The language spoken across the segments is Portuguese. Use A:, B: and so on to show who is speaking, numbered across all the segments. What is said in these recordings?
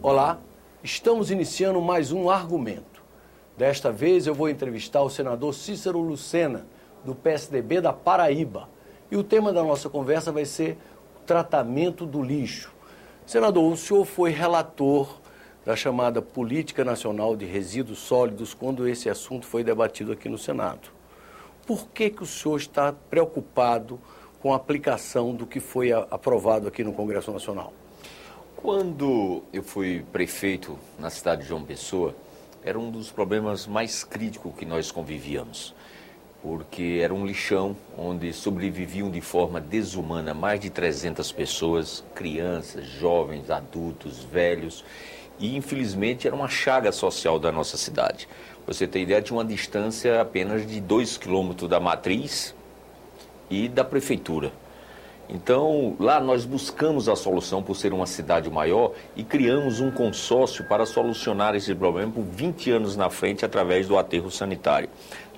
A: Olá, estamos iniciando mais um Argumento. Desta vez eu vou entrevistar o senador Cícero Lucena, do PSDB da Paraíba. E o tema da nossa conversa vai ser o tratamento do lixo. Senador, o senhor foi relator da chamada Política Nacional de Resíduos Sólidos quando esse assunto foi debatido aqui no Senado. Por que o senhor está preocupado com a aplicação do que foi aprovado aqui no Congresso Nacional?
B: Quando eu fui prefeito na cidade de João Pessoa, era um dos problemas mais críticos que nós convivíamos, porque era um lixão onde sobreviviam de forma desumana mais de 300 pessoas, crianças, jovens, adultos, velhos, e infelizmente era uma chaga social da nossa cidade. Você tem ideia, tinha uma distância apenas de 2 quilômetros da matriz e da prefeitura. Então, lá nós buscamos a solução por ser uma cidade maior e criamos um consórcio para solucionar esse problema por 20 anos na frente através do aterro sanitário.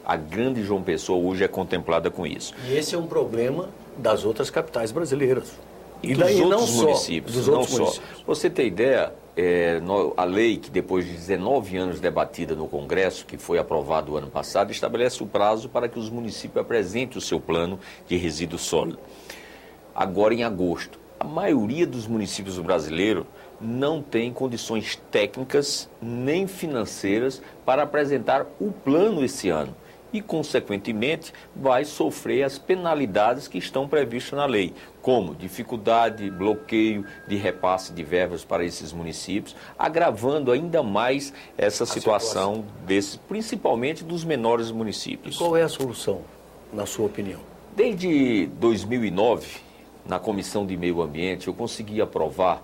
B: A grande João Pessoa hoje é contemplada com isso.
A: E esse é um problema das outras capitais brasileiras.
B: E dos outros municípios, não só. Você tem ideia, a lei que depois de 19 anos debatida no Congresso, que foi aprovado o ano passado, estabelece o prazo para que os municípios apresentem o seu plano de resíduo sólido. Agora em agosto, a maioria dos municípios brasileiros não tem condições técnicas nem financeiras para apresentar o plano esse ano e, consequentemente, vai sofrer as penalidades que estão previstas na lei, como dificuldade, bloqueio de repasse de verbas para esses municípios, agravando ainda mais essa situação desses, principalmente dos menores municípios.
A: E qual é a solução, na sua opinião?
B: Desde 2009, na Comissão de Meio Ambiente, eu consegui aprovar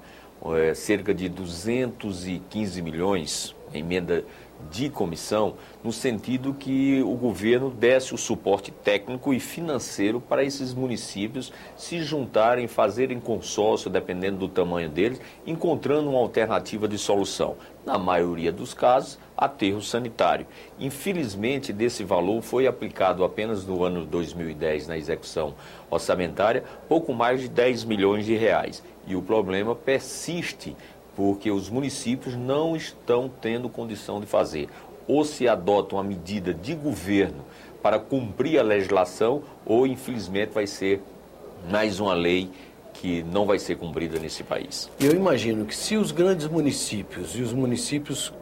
B: cerca de 215 milhões em emenda de comissão, no sentido que o governo desse o suporte técnico e financeiro para esses municípios se juntarem, fazerem consórcio, dependendo do tamanho deles, encontrando uma alternativa de solução. Na maioria dos casos, aterro sanitário. Infelizmente, desse valor foi aplicado apenas no ano 2010 na execução orçamentária, pouco mais de 10 milhões de reais. E o problema persiste, porque os municípios não estão tendo condição de fazer. Ou se adota uma medida de governo para cumprir a legislação, ou infelizmente vai ser mais uma lei que não vai ser cumprida nesse país.
A: Eu imagino que se os grandes municípios e os municípios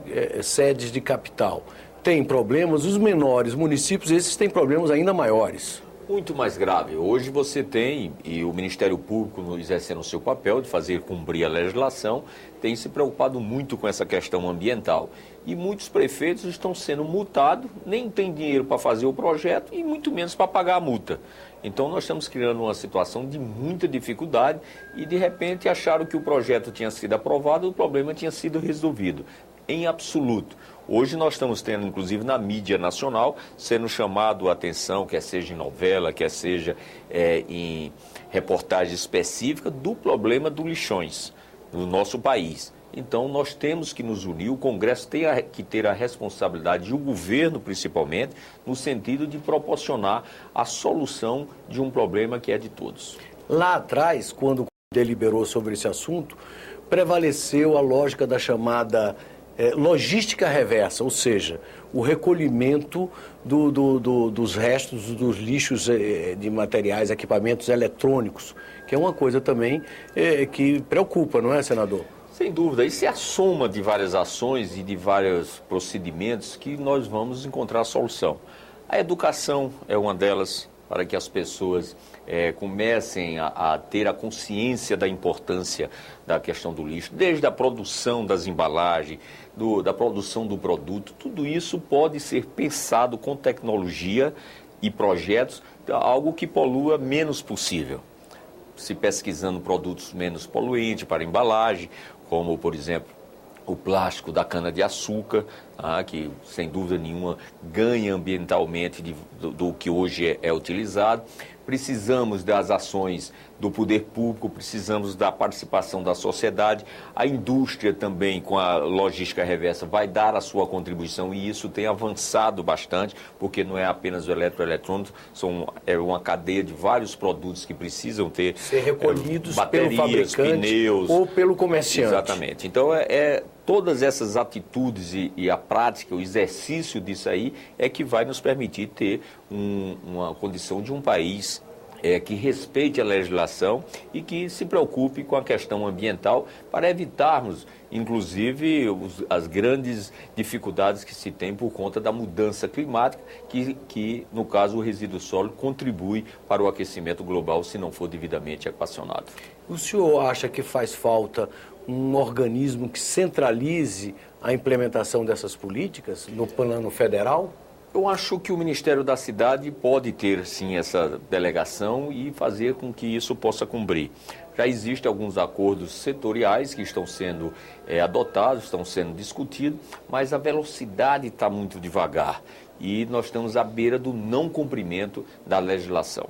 A: sedes de capital têm problemas, os menores municípios, esses têm problemas ainda maiores.
B: Muito mais grave. Hoje você tem, e o Ministério Público, exercendo o seu papel de fazer cumprir a legislação, tem se preocupado muito com essa questão ambiental. E muitos prefeitos estão sendo multados, nem tem dinheiro para fazer o projeto e muito menos para pagar a multa. Então nós estamos criando uma situação de muita dificuldade e de repente acharam que o projeto tinha sido aprovado e o problema tinha sido resolvido. Em absoluto. Hoje nós estamos tendo, inclusive na mídia nacional, sendo chamado a atenção, quer seja em novela, quer seja em reportagem específica, do problema dos lixões no nosso país. Então nós temos que nos unir, o Congresso tem que ter a responsabilidade, e o governo principalmente, no sentido de proporcionar a solução de um problema que é de todos.
A: Lá atrás, quando deliberou sobre esse assunto, prevaleceu a lógica da chamada logística reversa, ou seja, o recolhimento dos restos dos lixos de materiais, equipamentos eletrônicos, que é uma coisa também que preocupa, não é, senador?
B: Sem dúvida, isso é a soma de várias ações e de vários procedimentos que nós vamos encontrar a solução. A educação é uma delas, para que as pessoas comecem a ter a consciência da importância da questão do lixo, desde a produção das embalagens, da produção do produto. Tudo isso pode ser pensado com tecnologia e projetos, algo que polua menos possível. Se pesquisando produtos menos poluentes para embalagem, como, por exemplo, o plástico da cana-de-açúcar, que sem dúvida nenhuma ganha ambientalmente do que hoje é utilizado. Precisamos das ações do poder público, precisamos da participação da sociedade. A indústria também, com a logística reversa, vai dar a sua contribuição e isso tem avançado bastante, porque não é apenas o eletroeletrônico, é uma cadeia de vários produtos que precisam ser
A: recolhidos
B: baterias,
A: pelo fabricante
B: pneus,
A: ou pelo comerciante.
B: Exatamente. Então, todas essas atitudes e a prática, o exercício disso aí é que vai nos permitir ter uma condição de um país que respeite a legislação e que se preocupe com a questão ambiental para evitarmos, inclusive, as grandes dificuldades que se tem por conta da mudança climática, que no caso, o resíduo sólido contribui para o aquecimento global se não for devidamente equacionado.
A: O senhor acha que faz falta um organismo que centralize a implementação dessas políticas no plano federal?
B: Eu acho que o Ministério da Cidade pode ter, sim, essa delegação e fazer com que isso possa cumprir. Já existem alguns acordos setoriais que estão sendo adotados, estão sendo discutidos, mas a velocidade está muito devagar e nós estamos à beira do não cumprimento da legislação.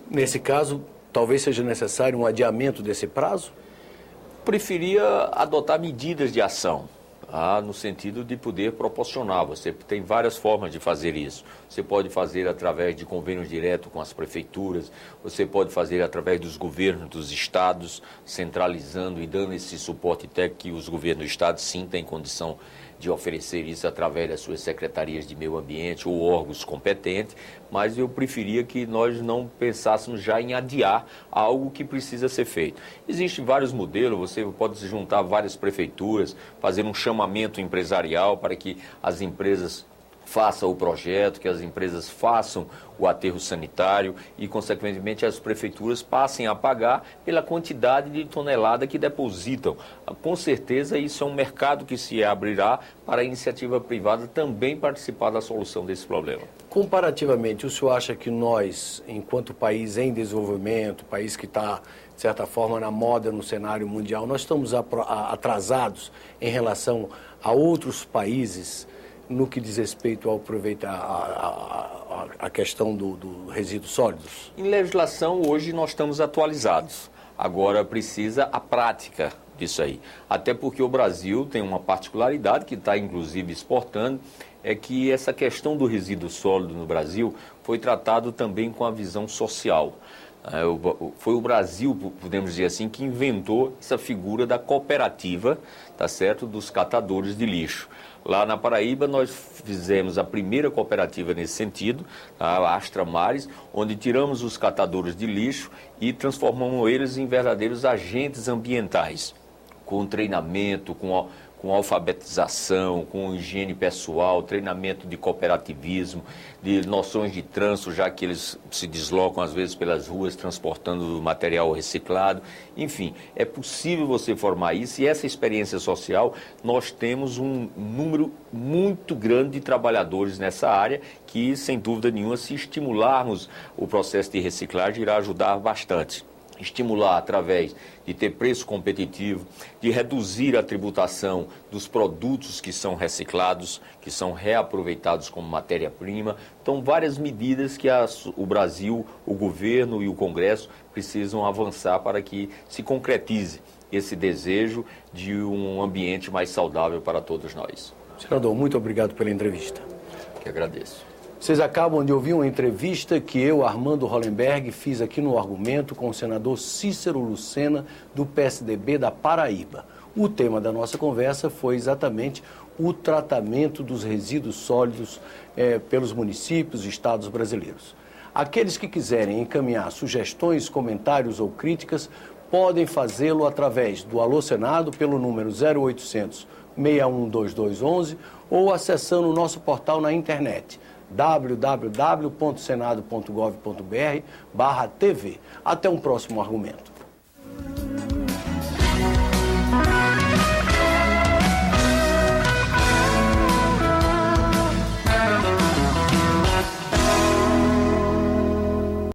A: Nesse caso, talvez seja necessário um adiamento desse prazo?
B: Preferia adotar medidas de ação. No sentido de poder proporcionar. Você tem várias formas de fazer isso. Você pode fazer através de convênios diretos com as prefeituras, você pode fazer através dos governos dos estados, centralizando e dando esse suporte técnico que os governos do estado sim têm condição de oferecer isso através das suas secretarias de meio ambiente ou órgãos competentes, mas eu preferia que nós não pensássemos já em adiar algo que precisa ser feito. Existem vários modelos, você pode se juntar várias prefeituras, fazer um chamamento empresarial para que as empresas façam o projeto, que as empresas façam o aterro sanitário e, consequentemente, as prefeituras passem a pagar pela quantidade de tonelada que depositam. Com certeza, isso é um mercado que se abrirá para a iniciativa privada também participar da solução desse problema.
A: Comparativamente, o senhor acha que nós, enquanto país em desenvolvimento, país que está, de certa forma, na moda no cenário mundial, nós estamos atrasados em relação a outros países no que diz respeito ao aproveitar a questão do resíduos sólidos?
B: Em legislação, hoje nós estamos atualizados. Agora precisa a prática disso aí. Até porque o Brasil tem uma particularidade que está, inclusive, exportando, é que essa questão do resíduo sólido no Brasil foi tratado também com a visão social. Foi o Brasil, podemos dizer assim, que inventou essa figura da cooperativa, tá certo, dos catadores de lixo. Lá na Paraíba, nós fizemos a primeira cooperativa nesse sentido, a Astra Mares, onde tiramos os catadores de lixo e transformamos eles em verdadeiros agentes ambientais, com treinamento, com alfabetização, com higiene pessoal, treinamento de cooperativismo, de noções de trânsito, já que eles se deslocam às vezes pelas ruas transportando material reciclado. Enfim, é possível você formar isso e essa experiência social, nós temos um número muito grande de trabalhadores nessa área que, sem dúvida nenhuma, se estimularmos o processo de reciclagem, irá ajudar bastante. Estimular através de ter preço competitivo, de reduzir a tributação dos produtos que são reciclados, que são reaproveitados como matéria-prima. Então, várias medidas que o Brasil, o governo e o Congresso precisam avançar para que se concretize esse desejo de um ambiente mais saudável para todos nós.
A: Senador, muito obrigado pela entrevista.
B: Que agradeço.
A: Vocês acabam de ouvir uma entrevista que eu, Armando Hollenberg, fiz aqui no Argumento com o senador Cícero Lucena, do PSDB da Paraíba. O tema da nossa conversa foi exatamente o tratamento dos resíduos sólidos pelos municípios e estados brasileiros. Aqueles que quiserem encaminhar sugestões, comentários ou críticas, podem fazê-lo através do Alô Senado pelo número 0800 612211 ou acessando o nosso portal na internet www.senado.gov.br/TV. Até um próximo argumento.